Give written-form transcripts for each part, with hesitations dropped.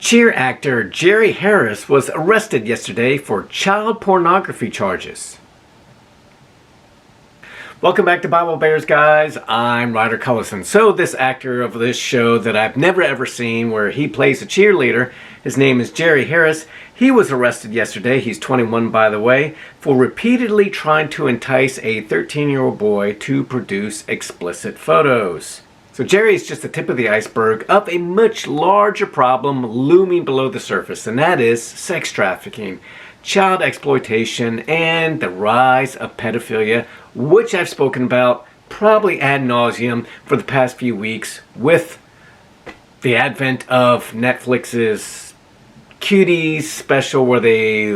Cheer actor Jerry Harris was arrested yesterday for child pornography charges. Welcome back to Bible Bears, guys. I'm Ryder Cullison. So this actor of this show that I've never ever seen, where he plays a cheerleader, his name is Jerry Harris. He was arrested yesterday, he's 21 by the way, for repeatedly trying to entice a 13-year-old boy to produce explicit photos. So Jerry is just the tip of the iceberg of a much larger problem looming below the surface, and that is sex trafficking, child exploitation, and the rise of pedophilia, which I've spoken about probably ad nauseum for the past few weeks with the advent of Netflix's Cuties special where they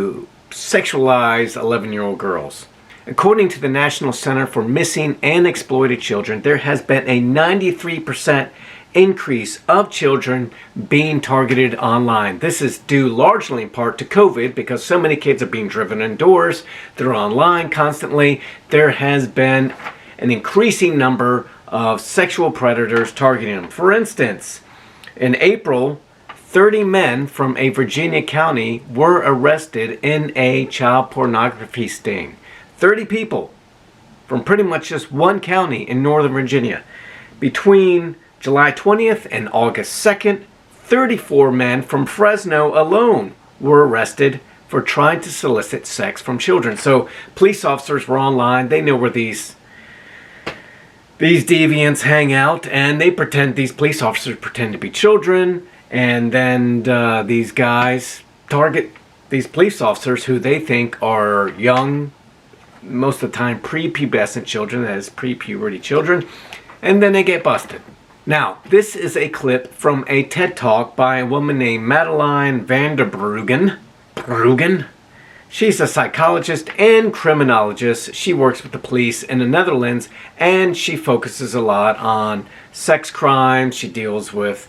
sexualize 11-year-old girls. According to the National Center for Missing and Exploited Children, there has been a 93% increase of children being targeted online. This is due largely in part to COVID, because so many kids are being driven indoors, they're online constantly. There has been an increasing number of sexual predators targeting them. For instance, in April, 30 men from a Virginia county were arrested in a child pornography sting. 30 people from pretty much just one county in Northern Virginia. Between July 20th and August 2nd, 34 men from Fresno alone were arrested for trying to solicit sex from children. So police officers were online. They know where these deviants hang out, and these police officers pretend to be children, and then these guys target these police officers who they think are young, most of the time prepubescent children, that is pre-puberty children, and then they get busted. Now, this is a clip from a TED Talk by a woman named Madeleine Vander Brugen. She's a psychologist and criminologist. She works with the police in the Netherlands, and she focuses a lot on sex crimes. She deals with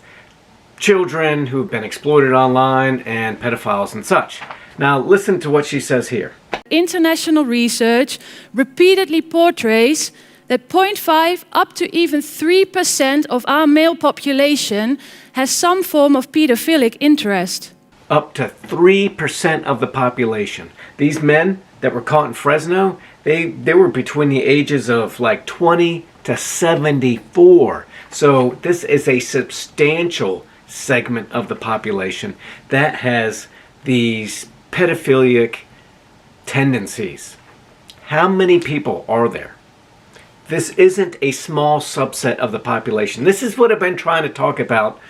children who've been exploited online and pedophiles and such. Now, listen to what she says here. International research repeatedly portrays that 0.5 up to even 3% of our male population has some form of pedophilic interest. Up to 3% of the population. These men that were caught in Fresno, they were between the ages of like 20 to 74. So this is a substantial segment of the population that has these pedophilic tendencies. How many people are there? This isn't a small subset of the population. This is what I've been trying to talk about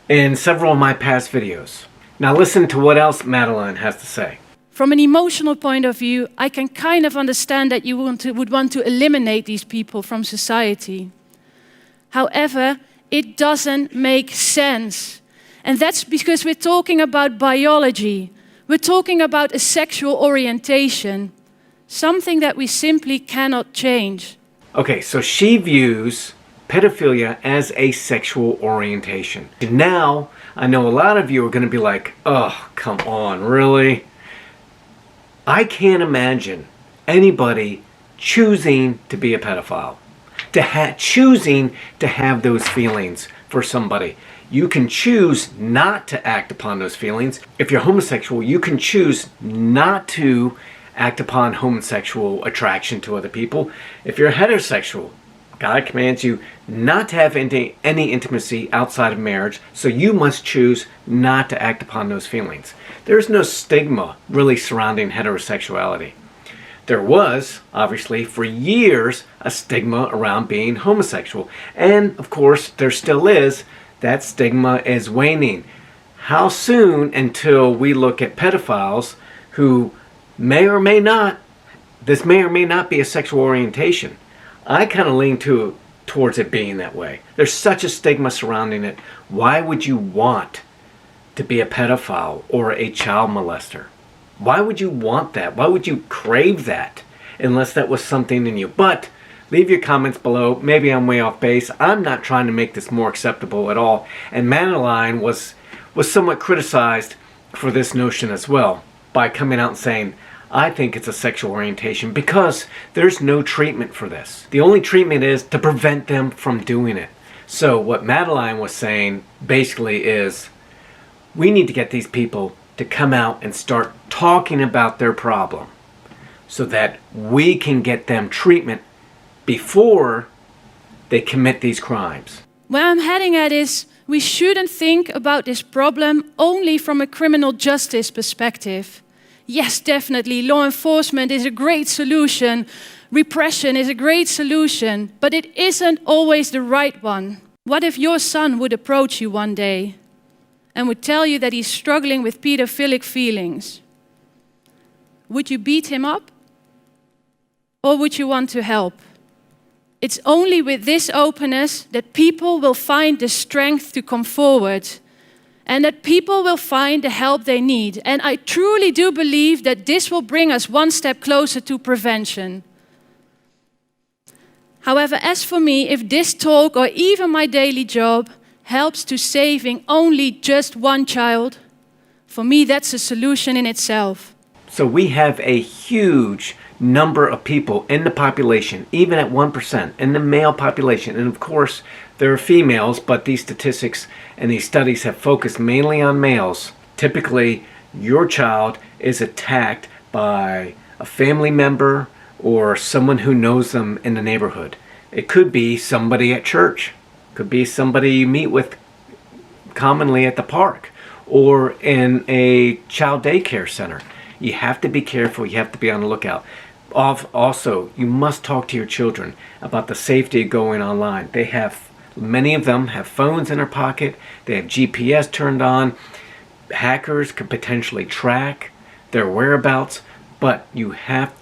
in several of my past videos. Now listen to what else Madeleine has to say. From an emotional point of view, I can kind of understand that you would want to eliminate these people from society. However, it doesn't make sense. And that's because we're talking about biology. We're talking about a sexual orientation, something that we simply cannot change. Okay, so she views pedophilia as a sexual orientation. And now, I know a lot of you are going to be like, oh, come on, really? I can't imagine anybody choosing to be a pedophile, choosing to have those feelings for somebody. You can choose not to act upon those feelings. If you're homosexual, you can choose not to act upon homosexual attraction to other people. If you're heterosexual, God commands you not to have any intimacy outside of marriage, so you must choose not to act upon those feelings. There's no stigma really surrounding heterosexuality. There was, obviously, for years, a stigma around being homosexual. And, of course, there still is. That stigma is waning. How soon until we look at pedophiles who may or may not be a sexual orientation? I kind of lean towards it being that way. There's such a stigma surrounding it. Why would you want to be a pedophile or a child molester? Why would you want that? Why would you crave that? Unless that was something in you. But leave your comments below. Maybe I'm way off base. I'm not trying to make this more acceptable at all. And Madeleine was somewhat criticized for this notion as well, by coming out and saying, I think it's a sexual orientation, because there's no treatment for this. The only treatment is to prevent them from doing it. So what Madeleine was saying basically is, We need to get these people to come out and start talking about their problem so that we can get them treatment before they commit these crimes. Where I'm heading at is we shouldn't think about this problem only from a criminal justice perspective. Yes, definitely, law enforcement is a great solution. Repression is a great solution, but it isn't always the right one. What if your son would approach you one day and would tell you that he's struggling with pedophilic feelings? Would you beat him up? Or would you want to help? It's only with this openness that people will find the strength to come forward and that people will find the help they need. And I truly do believe that this will bring us one step closer to prevention. However, as for me, if this talk or even my daily job helps to saving only just one child, for me that's a solution in itself. So we have a huge number of people in the population, even at 1%, in the male population. And of course, there are females, but these statistics and these studies have focused mainly on males. Typically, your child is attacked by a family member or someone who knows them in the neighborhood. It could be somebody at church. It could be somebody you meet with commonly at the park or in a child daycare center. You have to be careful. You have to be on the lookout. Also, you must talk to your children about the safety of going online. Many of them have phones in their pocket. They have GPS turned on. Hackers could potentially track their whereabouts, but you have,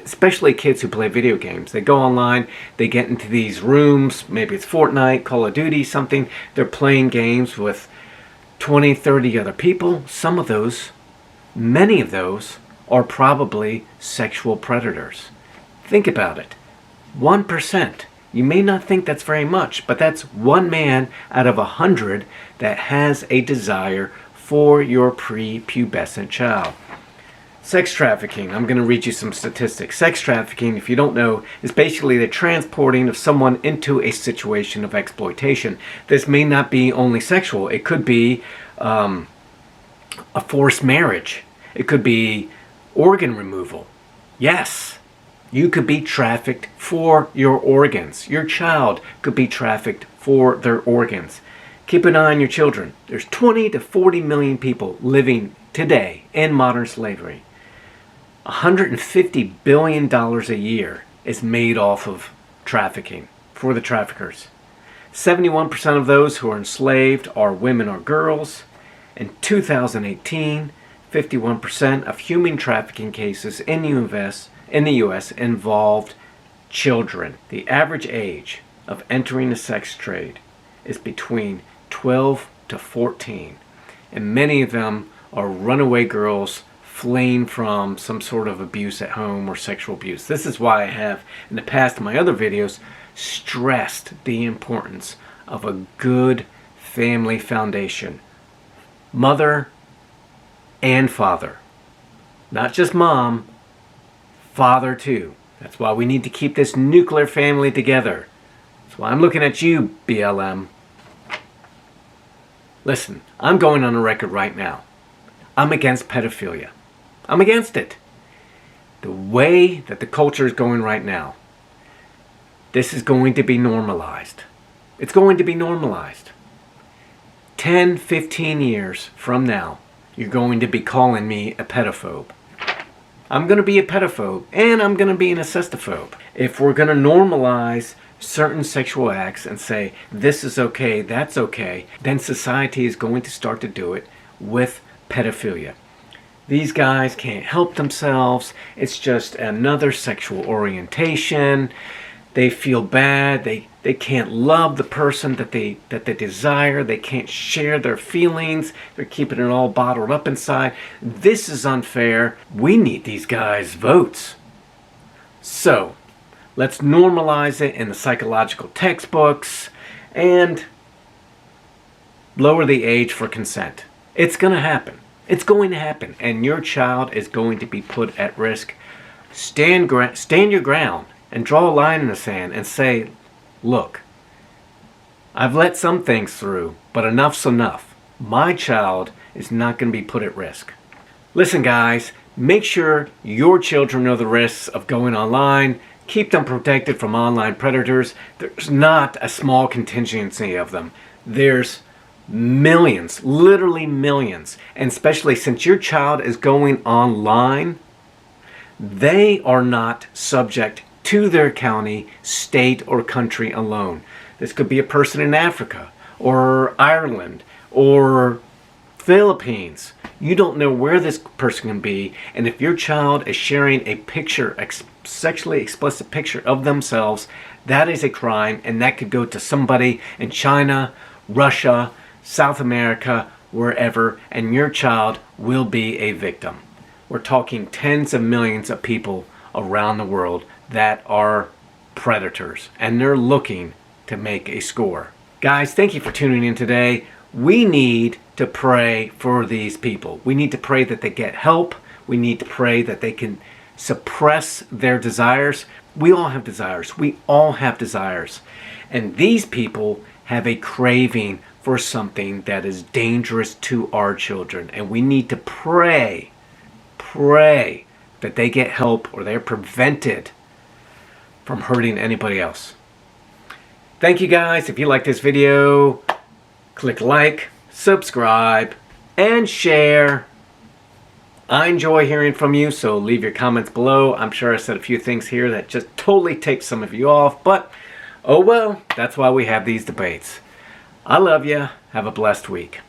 especially kids who play video games, they go online, they get into these rooms, maybe it's Fortnite, Call of Duty, something. They're playing games with 20, 30 other people. Many of those are probably sexual predators. Think about it. 1%. You may not think that's very much, but that's one man out of 100 that has a desire for your prepubescent child. Sex trafficking. I'm going to read you some statistics. Sex trafficking, if you don't know, is basically the transporting of someone into a situation of exploitation. This may not be only sexual. It could be a forced marriage. It could be organ removal. Yes, you could be trafficked for your organs. Your child could be trafficked for their organs. Keep an eye on your children. There's 20 to 40 million people living today in modern slavery. $150 billion a year is made off of trafficking for the traffickers. 71% of those who are enslaved are women or girls. In 2018, 51% of human trafficking cases in the U.S. involved children. The average age of entering the sex trade is between 12 to 14, and many of them are runaway girls fleeing from some sort of abuse at home or sexual abuse. This is why I have, in the past in my other videos, stressed the importance of a good family foundation. Mother and father. Not just mom, father too. That's why we need to keep this nuclear family together. That's why I'm looking at you, BLM. Listen, I'm going on the record right now. I'm against pedophilia. I'm against it. The way that the culture is going right now, this is going to be normalized. It's going to be normalized. 10, 15 years from now, you're going to be calling me a pedophobe. I'm going to be a pedophobe, and I'm going to be an incestophobe. If we're going to normalize certain sexual acts and say, this is okay, that's okay, then society is going to start to do it with pedophilia. These guys can't help themselves. It's just another sexual orientation. They feel bad. They can't love the person that they desire. They can't share their feelings. They're keeping it all bottled up inside. This is unfair. We need these guys' votes. So, let's normalize it in the psychological textbooks and lower the age for consent. It's going to happen. It's going to happen. And your child is going to be put at risk. Stand your ground and draw a line in the sand and say, look, I've let some things through, but enough's enough. my child is not going to be put at risk. Listen, guys, make sure your children know the risks of going online. Keep them protected from online predators. There's not a small contingency of them. There's millions, literally millions. And especially since your child is going online, they are not subject to their county, state, or country alone. This could be a person in Africa or Ireland or Philippines. You don't know where this person can be, and if your child is sharing a picture, sexually explicit picture of themselves, that is a crime, and that could go to somebody in China, Russia, South America, wherever, and your child will be a victim. We're talking tens of millions of people around the world that are predators, and they're looking to make a score. Guys, thank you for tuning in today. We need to pray for these people. We need to pray that they get help. We need to pray that they can suppress their desires. We all have desires. We all have desires. And these people have a craving for something that is dangerous to our children. And we need to pray that they get help or they're prevented from hurting anybody else. Thank you, guys. If you like this video, click like, subscribe, and share. I enjoy hearing from you, so leave your comments below. I'm sure I said a few things here that just totally take some of you off, but oh well, that's why we have these debates. I love you. Have a blessed week.